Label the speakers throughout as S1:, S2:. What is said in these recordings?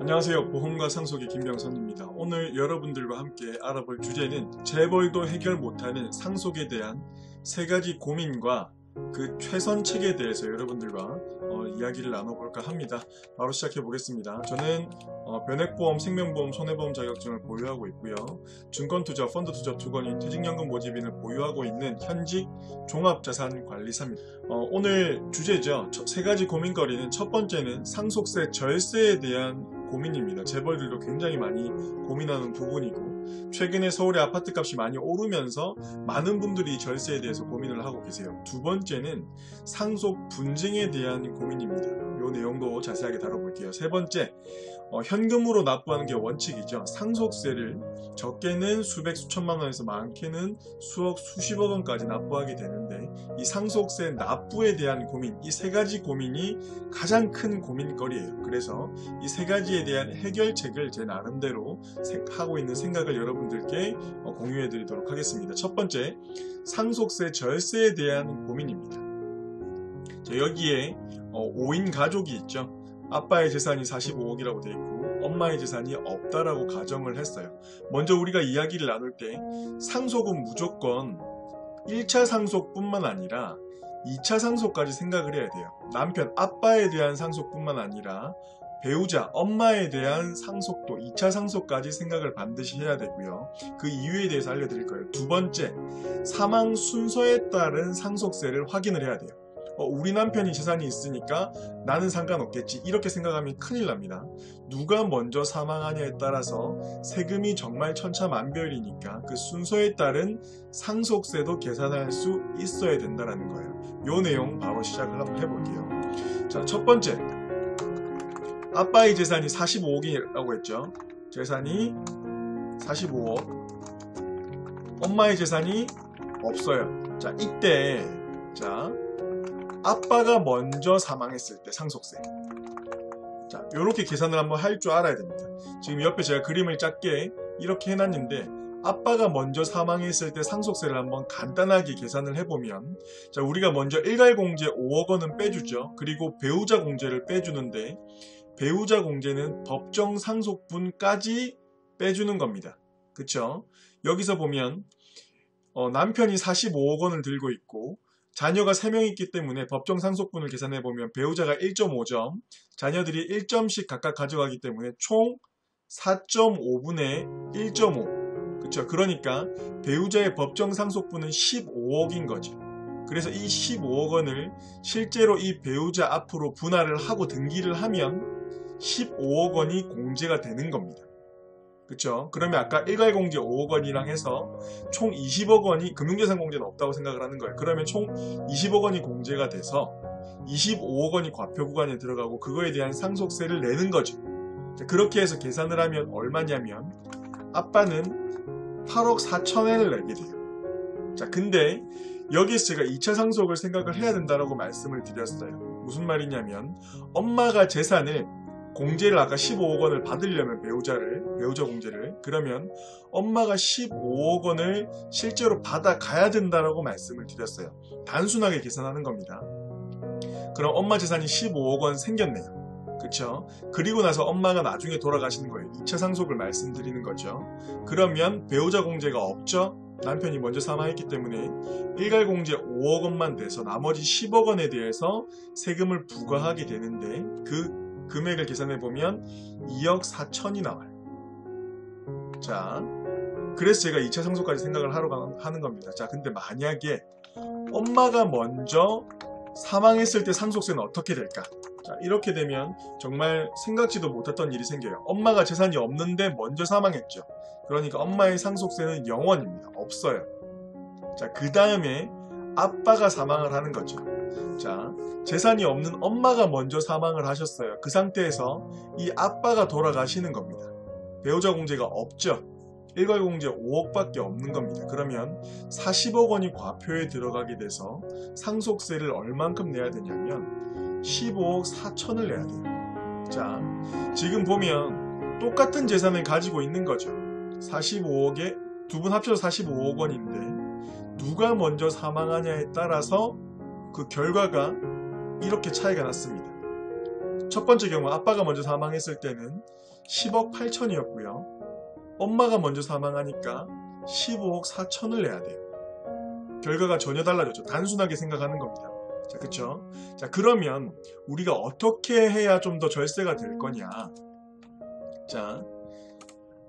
S1: 안녕하세요. 보험과 상속의 김병선입니다. 오늘 여러분들과 함께 알아볼 주제는 재벌도 해결 못하는 상속에 대한 세 가지 고민과 그 최선책에 대해서 여러분들과 이야기를 나눠볼까 합니다. 바로 시작해 보겠습니다. 저는 변액보험, 생명보험, 손해보험 자격증을 보유하고 있고요. 증권투자, 펀드투자 투건인 퇴직연금 모집인을 보유하고 있는 현직 종합자산관리사입니다. 오늘 주제죠. 세 가지 고민거리는 첫 번째는 상속세, 절세에 대한 고민입니다. 재벌들도 굉장히 많이 고민하는 부분이고, 최근에 서울의 아파트값이 많이 오르면서 많은 분들이 절세에 대해서 고민을 하고 계세요. 두 번째는 상속 분쟁에 대한 고민입니다. 이 내용도 자세하게 다뤄볼게요. 세 번째, 현금으로 납부하는 게 원칙이죠. 상속세를 적게는 수백 수천만 원에서 많게는 수억 수십억 원까지 납부하게 되는데, 이 상속세 납부에 대한 고민, 이 세 가지 고민이 가장 큰 고민거리예요. 그래서 이 세 가지에 대한 해결책을 제 나름대로 하고 있는 생각을 여러분들께 공유해 드리도록 하겠습니다. 첫 번째, 상속세 절세에 대한 고민입니다. 자, 여기에 5인 가족이 있죠. 아빠의 재산이 45억이라고 되어 있고 엄마의 재산이 없다라고 가정을 했어요. 먼저 우리가 이야기를 나눌 때 상속은 무조건 1차 상속뿐만 아니라 2차 상속까지 생각을 해야 돼요. 남편, 아빠에 대한 상속뿐만 아니라 배우자, 엄마에 대한 상속도 2차 상속까지 생각을 반드시 해야 되고요. 그 이유에 대해서 알려드릴 거예요. 두 번째, 사망 순서에 따른 상속세를 확인을 해야 돼요. 우리 남편이 재산이 있으니까 나는 상관없겠지, 이렇게 생각하면 큰일 납니다. 누가 먼저 사망하냐에 따라서 세금이 정말 천차만별이니까 그 순서에 따른 상속세도 계산할 수 있어야 된다는 거예요. 이 내용 바로 시작을 한번 해볼게요. 자, 첫 번째, 아빠의 재산이 45억이라고 했죠. 재산이 45억, 엄마의 재산이 없어요. 자, 이때 아빠가 먼저 사망했을 때 상속세, 자, 요렇게 계산을 한번 할 줄 알아야 됩니다. 지금 옆에 제가 그림을 작게 이렇게 해놨는데, 아빠가 먼저 사망했을 때 상속세를 한번 간단하게 계산을 해보면, 자, 우리가 먼저 일괄공제 5억 원은 빼주죠. 그리고 배우자 공제를 빼주는데, 배우자 공제는 법정 상속분까지 빼주는 겁니다. 그쵸? 여기서 보면 남편이 45억 원을 들고 있고 자녀가 3명 있기 때문에 법정 상속분을 계산해보면 배우자가 1.5점, 자녀들이 1점씩 각각 가져가기 때문에 총 4.5분의 1.5. 그쵸? 그러니까 배우자의 법정 상속분은 15억인 거죠. 그래서 이 15억 원을 실제로 이 배우자 앞으로 분할을 하고 등기를 하면 15억 원이 공제가 되는 겁니다. 그쵸? 그러면 아까 일괄공제 5억 원이랑 해서 총 20억 원이, 금융재산 공제는 없다고 생각을 하는 거예요. 그러면 총 20억 원이 공제가 돼서 25억 원이 과표 구간에 들어가고 그거에 대한 상속세를 내는 거죠. 그렇게 해서 계산을 하면 얼마냐면 아빠는 8억 4천엔을 내게 돼요. 자, 근데 여기서 제가 2차 상속을 생각을 해야 된다고 말씀을 드렸어요. 무슨 말이냐면, 엄마가 재산을 공제를 아까 15억 원을 받으려면 배우자 공제를, 그러면 엄마가 15억 원을 실제로 받아가야 된다고 말씀을 드렸어요. 단순하게 계산하는 겁니다. 그럼 엄마 재산이 15억 원 생겼네요. 그쵸? 그리고 나서 엄마가 나중에 돌아가시는 거예요. 2차 상속을 말씀드리는 거죠. 그러면 배우자 공제가 없죠? 남편이 먼저 사망했기 때문에 일괄공제 5억 원만 돼서 나머지 10억 원에 대해서 세금을 부과하게 되는데, 그 금액을 계산해보면 2억 4천이 나와요. 자, 그래서 제가 2차 상속까지 생각을 하는 겁니다. 자, 근데 만약에 엄마가 먼저 사망했을 때 상속세는 어떻게 될까? 자, 이렇게 되면 정말 생각지도 못했던 일이 생겨요. 엄마가 재산이 없는데 먼저 사망했죠. 그러니까 엄마의 상속세는 0원입니다. 없어요. 자, 그 다음에 아빠가 사망을 하는 거죠. 자, 재산이 없는 엄마가 먼저 사망을 하셨어요. 그 상태에서 이 아빠가 돌아가시는 겁니다. 배우자 공제가 없죠. 일괄공제 5억밖에 없는 겁니다. 그러면 40억 원이 과표에 들어가게 돼서 상속세를 얼만큼 내야 되냐면 15억 4천을 내야 돼요. 자, 지금 보면 똑같은 재산을 가지고 있는 거죠. 45억에 두 분 합쳐서 45억 원인데 누가 먼저 사망하냐에 따라서 그 결과가 이렇게 차이가 났습니다. 첫 번째 경우 아빠가 먼저 사망했을 때는 10억 8천이었고요. 엄마가 먼저 사망하니까 15억 4천을 내야 돼요. 결과가 전혀 달라졌죠. 단순하게 생각하는 겁니다. 자, 그쵸? 자, 그러면 우리가 어떻게 해야 좀 더 절세가 될 거냐? 자,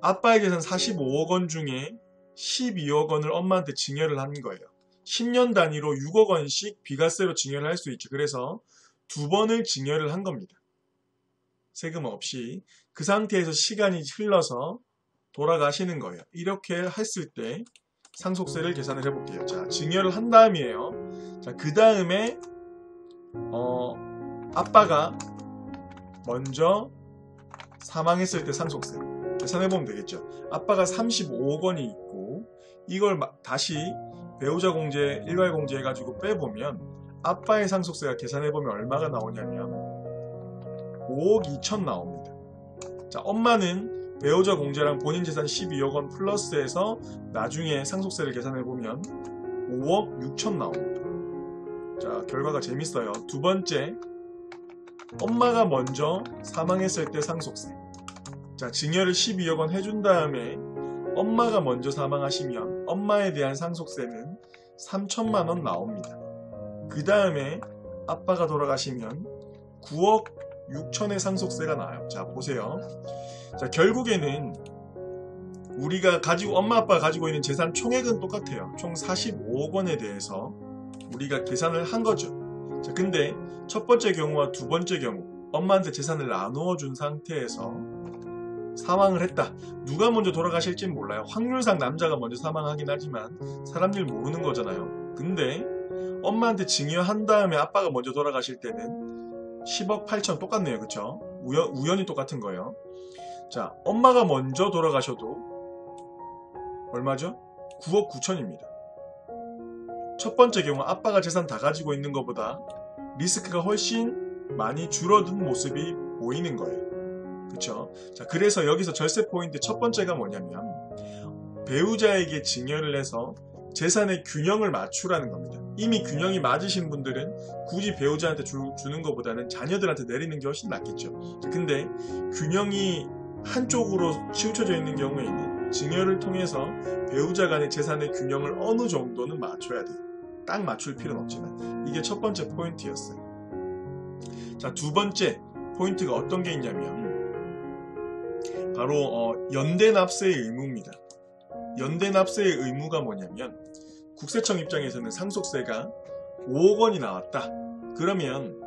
S1: 아빠의 재산 45억 원 중에 12억 원을 엄마한테 증여를 한 거예요. 10년 단위로 6억 원씩 비과세로 증여를 할 수 있죠. 그래서 두 번을 증여를 한 겁니다. 세금 없이. 그 상태에서 시간이 흘러서 돌아가시는 거예요. 이렇게 했을 때 상속세를 계산을 해볼게요. 자, 증여를 한 다음이에요. 자, 그 다음에 아빠가 먼저 사망했을 때 상속세 계산해보면 되겠죠. 아빠가 35억 원이 있고 이걸 다시 배우자 공제, 일괄 공제 해가지고 빼보면 아빠의 상속세가 계산해보면 얼마가 나오냐면 5억 2천 나옵니다. 자, 엄마는 배우자 공제랑 본인 재산 12억 원 플러스해서 나중에 상속세를 계산해보면 5억 6천 나옵니다. 자, 결과가 재밌어요. 두 번째, 엄마가 먼저 사망했을 때 상속세. 자, 증여를 12억 원 해준 다음에 엄마가 먼저 사망하시면 엄마에 대한 상속세는 3천만 원 나옵니다. 그 다음에 아빠가 돌아가시면 9억 6천의 상속세가 나와요. 자, 보세요. 자, 결국에는 우리가 가지고 엄마 아빠가 가지고 있는 재산 총액은 똑같아요. 총 45억 원에 대해서 우리가 계산을 한 거죠. 자, 근데 첫 번째 경우와 두 번째 경우 엄마한테 재산을 나누어 준 상태에서 사망을 했다. 누가 먼저 돌아가실진 몰라요. 확률상 남자가 먼저 사망하긴 하지만 사람들 모르는 거잖아요. 근데 엄마한테 증여한 다음에 아빠가 먼저 돌아가실 때는 10억 8천 똑같네요. 그쵸? 우연히 똑같은 거예요. 자, 엄마가 먼저 돌아가셔도 얼마죠? 9억 9천입니다. 첫 번째 경우 아빠가 재산 다 가지고 있는 것보다 리스크가 훨씬 많이 줄어든 모습이 보이는 거예요. 그쵸? 자, 그래서 여기서 절세 포인트 첫 번째가 뭐냐면 배우자에게 증여를 해서 재산의 균형을 맞추라는 겁니다. 이미 균형이 맞으신 분들은 굳이 배우자한테 주는 것보다는 자녀들한테 내리는 게 훨씬 낫겠죠. 자, 근데 균형이 한쪽으로 치우쳐져 있는 경우에는 증여를 통해서 배우자 간의 재산의 균형을 어느 정도는 맞춰야 돼요. 딱 맞출 필요는 없지만 이게 첫 번째 포인트였어요. 자, 두 번째 포인트가 어떤 게 있냐면 바로 연대 납세의 의무입니다. 연대 납세의 의무가 뭐냐면 국세청 입장에서는 상속세가 5억 원이 나왔다. 그러면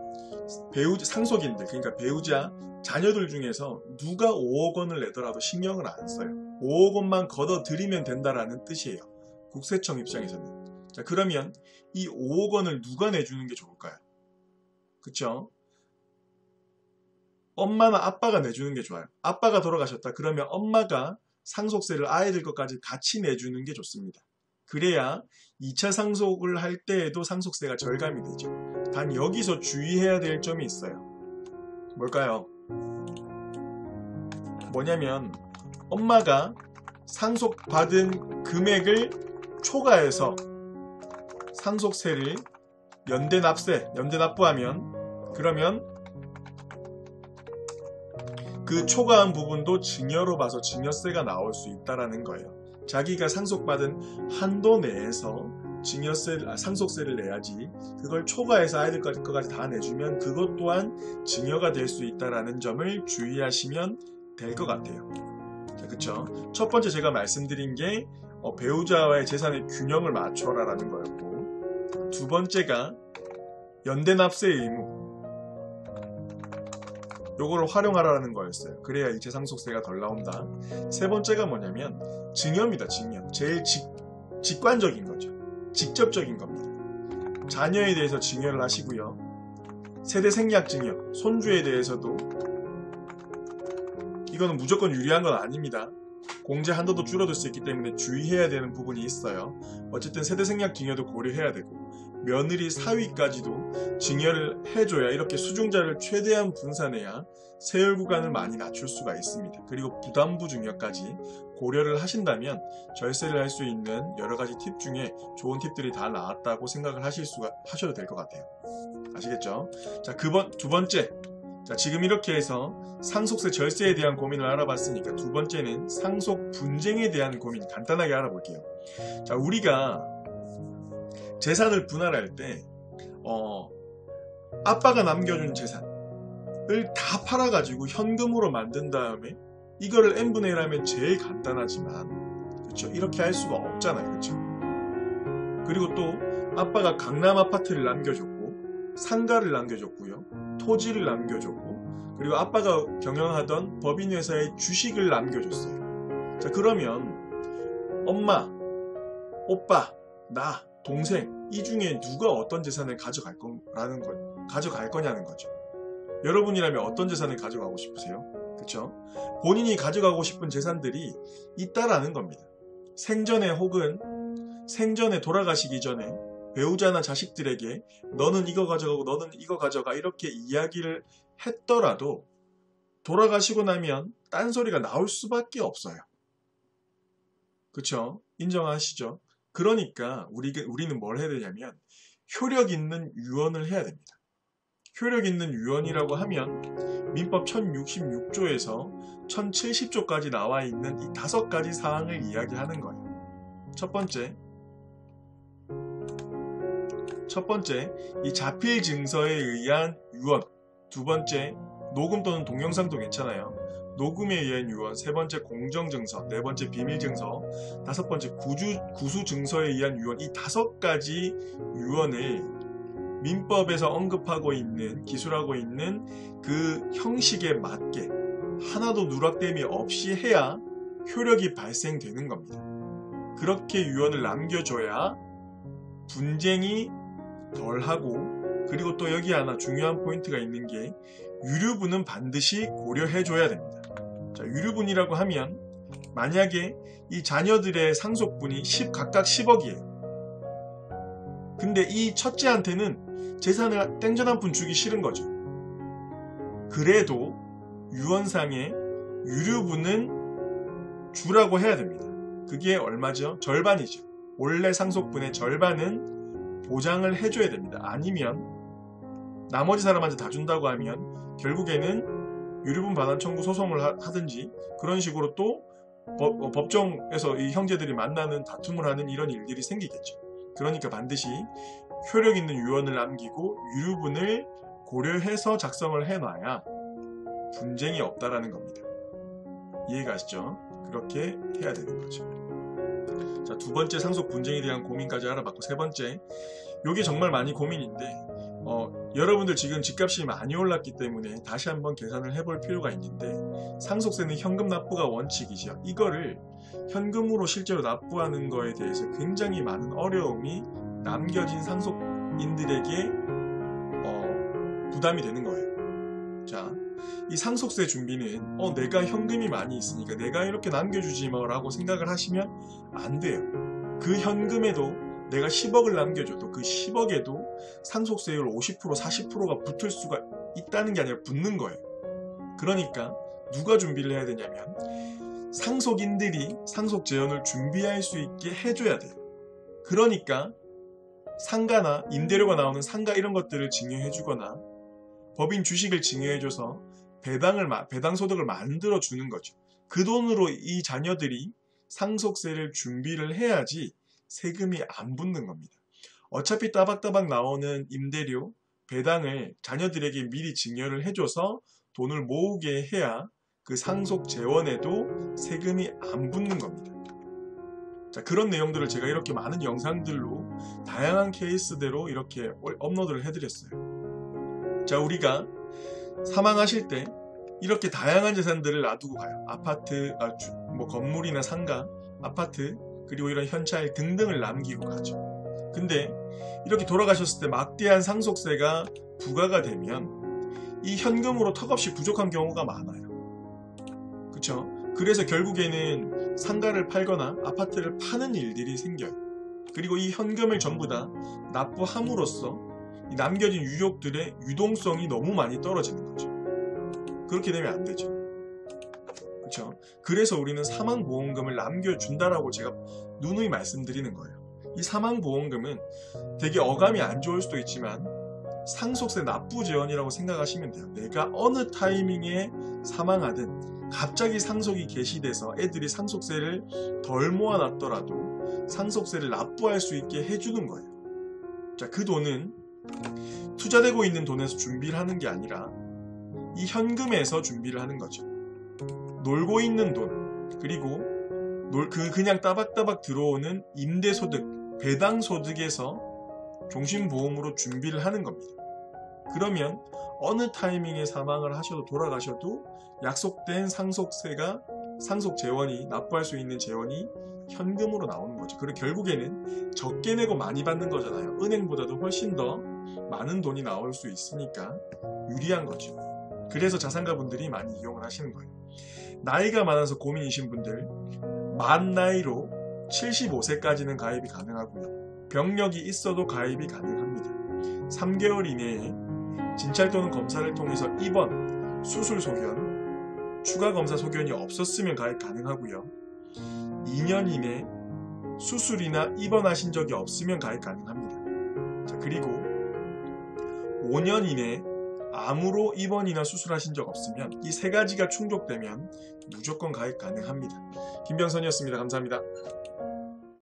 S1: 상속인들, 그러니까 배우자 자녀들 중에서 누가 5억 원을 내더라도 신경을 안 써요. 5억 원만 걷어들이면 된다라는 뜻이에요. 국세청 입장에서는. 자, 그러면 이 5억 원을 누가 내주는 게 좋을까요? 그쵸? 엄마나 아빠가 내주는 게 좋아요. 아빠가 돌아가셨다. 그러면 엄마가 상속세를 아이들 것까지 같이 내주는 게 좋습니다. 그래야 2차 상속을 할 때에도 상속세가 절감이 되죠. 단 여기서 주의해야 될 점이 있어요. 뭘까요? 뭐냐면 엄마가 상속받은 금액을 초과해서 상속세를 연대 납부하면 그러면 그 초과한 부분도 증여로 봐서 증여세가 나올 수 있다라는 거예요. 자기가 상속받은 한도 내에서 상속세를 내야지 그걸 초과해서 아이들 것까지 다 내주면 그것 또한 증여가 될 수 있다라는 점을 주의하시면 될 것 같아요. 자, 그쵸? 첫 번째 제가 말씀드린 게 배우자와의 재산의 균형을 맞춰라라는 거였고, 두 번째가 연대 납세의 의무, 요거를 활용하라는 거였어요. 그래야 이체 상속세가 덜 나온다. 세 번째가 뭐냐면 증여입니다. 증여. 제일 직관적인 거죠. 직접적인 겁니다. 자녀에 대해서 증여를 하시고요. 세대 생략 증여, 손주에 대해서도 이거는 무조건 유리한 건 아닙니다. 공제 한도도 줄어들 수 있기 때문에 주의해야 되는 부분이 있어요. 어쨌든 세대 생략 증여도 고려해야 되고, 며느리 사위까지도 증여를 해줘야 이렇게 수중자를 최대한 분산해야 세율 구간을 많이 낮출 수가 있습니다. 그리고 부담부 증여까지 고려를 하신다면 절세를 할 수 있는 여러가지 팁 중에 좋은 팁들이 다 나왔다고 생각을 하셔도 될 것 같아요. 아시겠죠? 자, 두 번째 자, 지금 이렇게 해서 상속세 절세에 대한 고민을 알아봤으니까 두 번째는 상속 분쟁에 대한 고민 간단하게 알아볼게요. 자, 우리가 재산을 분할할 때 아빠가 남겨준 재산을 다 팔아가지고 현금으로 만든 다음에 이거를 n분의 1 하면 제일 간단하지만, 그렇죠? 이렇게 할 수가 없잖아요. 그렇죠? 그리고 또 아빠가 강남 아파트를 남겨줬고 상가를 남겨줬고요, 토지를 남겨줬고, 그리고 아빠가 경영하던 법인회사의 주식을 남겨줬어요. 자, 그러면 엄마, 오빠, 나, 동생 이 중에 누가 어떤 재산을 가져갈 거냐는 거죠. 여러분이라면 어떤 재산을 가져가고 싶으세요? 그렇죠? 본인이 가져가고 싶은 재산들이 있다라는 겁니다. 생전에 혹은 생전에 돌아가시기 전에 배우자나 자식들에게 너는 이거 가져가고 너는 이거 가져가 이렇게 이야기를 했더라도 돌아가시고 나면 딴소리가 나올 수밖에 없어요. 그쵸? 인정하시죠? 그러니까 우리는 뭘 해야 되냐면 효력 있는 유언을 해야 됩니다. 효력 있는 유언이라고 하면 민법 1066조에서 1070조까지 나와 있는 이 5가지 사항을 이야기하는 거예요. 첫 번째, 이 자필 증서에 의한 유언. 두 번째, 녹음 또는 동영상도 괜찮아요. 녹음에 의한 유언. 세 번째, 공정증서. 네 번째, 비밀증서. 다섯 번째, 구수증서에 의한 유언. 이 5가지 유언을 민법에서 언급하고 있는, 기술하고 있는 그 형식에 맞게 하나도 누락됨이 없이 해야 효력이 발생되는 겁니다. 그렇게 유언을 남겨줘야 분쟁이 덜하고, 그리고 또 여기 하나 중요한 포인트가 있는 게 유류분은 반드시 고려해줘야 됩니다. 자, 유류분이라고 하면 만약에 이 자녀들의 상속분이 각각 10억이에요. 근데 이 첫째한테는 재산을 땡전 한 푼 주기 싫은 거죠. 그래도 유언상에 유류분은 주라고 해야 됩니다. 그게 얼마죠? 절반이죠. 원래 상속분의 절반은 보장을 해줘야 됩니다. 아니면 나머지 사람한테 다 준다고 하면 결국에는 유류분 반환 청구 소송을 하든지 그런 식으로 또 법정에서 이 형제들이 만나는 다툼을 하는 이런 일들이 생기겠죠. 그러니까 반드시 효력 있는 유언을 남기고 유류분을 고려해서 작성을 해놔야 분쟁이 없다라는 겁니다. 이해가시죠? 그렇게 해야 되는 거죠. 자, 두 번째 상속 분쟁에 대한 고민까지 알아봤고, 세 번째, 이게 정말 많이 고민인데 여러분들 지금 집값이 많이 올랐기 때문에 다시 한번 계산을 해볼 필요가 있는데, 상속세는 현금 납부가 원칙이죠. 이거를 현금으로 실제로 납부하는 거에 대해서 굉장히 많은 어려움이 남겨진 상속인들에게 부담이 되는 거예요. 자, 이 상속세 준비는 내가 현금이 많이 있으니까 내가 이렇게 남겨주지 뭐 라고 생각을 하시면 안 돼요. 그 현금에도 내가 10억을 남겨줘도 그 10억에도 상속세율 50%, 40%가 붙을 수가 있다는 게 아니라 붙는 거예요. 그러니까 누가 준비를 해야 되냐면 상속인들이 상속 재원을 준비할 수 있게 해줘야 돼요. 그러니까 상가나 임대료가 나오는 상가 이런 것들을 증여해주거나 법인 주식을 증여해줘서 배당 소득을 만들어 주는 거죠. 그 돈으로 이 자녀들이 상속세를 준비를 해야지 세금이 안 붙는 겁니다. 어차피 따박따박 나오는 임대료, 배당을 자녀들에게 미리 증여를 해줘서 돈을 모으게 해야 그 상속 재원에도 세금이 안 붙는 겁니다. 자, 그런 내용들을 제가 이렇게 많은 영상들로 다양한 케이스대로 이렇게 업로드를 해드렸어요. 자, 우리가 사망하실 때 이렇게 다양한 재산들을 놔두고 가요. 아파트, 건물이나 상가, 아파트, 그리고 이런 현찰 등등을 남기고 가죠. 근데 이렇게 돌아가셨을 때 막대한 상속세가 부과가 되면 이 현금으로 턱없이 부족한 경우가 많아요. 그쵸? 그래서 결국에는 상가를 팔거나 아파트를 파는 일들이 생겨요. 그리고 이 현금을 전부 다 납부함으로써 이 남겨진 유족들의 유동성이 너무 많이 떨어지는 거죠. 그렇게 되면 안 되죠. 그렇죠? 그래서 우리는 사망보험금을 남겨준다라고 제가 누누이 말씀드리는 거예요. 이 사망보험금은 되게 어감이 안 좋을 수도 있지만 상속세 납부 재원이라고 생각하시면 돼요. 내가 어느 타이밍에 사망하든 갑자기 상속이 개시돼서 애들이 상속세를 덜 모아놨더라도 상속세를 납부할 수 있게 해주는 거예요. 자, 그 돈은 투자되고 있는 돈에서 준비를 하는 게 아니라 이 현금에서 준비를 하는 거죠. 놀고 있는 돈, 그리고 그냥 따박따박 들어오는 임대소득, 배당소득에서 종신보험으로 준비를 하는 겁니다. 그러면 어느 타이밍에 사망을 하셔도 돌아가셔도 약속된 상속 재원이, 납부할 수 있는 재원이 현금으로 나오는 거죠. 그리고 결국에는 적게 내고 많이 받는 거잖아요. 은행보다도 훨씬 더 많은 돈이 나올 수 있으니까 유리한 거죠. 그래서 자산가분들이 많이 이용을 하시는 거예요. 나이가 많아서 고민이신 분들, 만 나이로 75세까지는 가입이 가능하고요. 병력이 있어도 가입이 가능합니다. 3개월 이내에 진찰 또는 검사를 통해서 입원, 수술 소견, 추가 검사 소견이 없었으면 가입 가능하고요. 2년 이내 수술이나 입원하신 적이 없으면 가입 가능합니다. 자, 그리고 5년 이내 암으로 입원이나 수술하신 적 없으면 이 세 가지가 충족되면 무조건 가입 가능합니다. 김병선이었습니다. 감사합니다.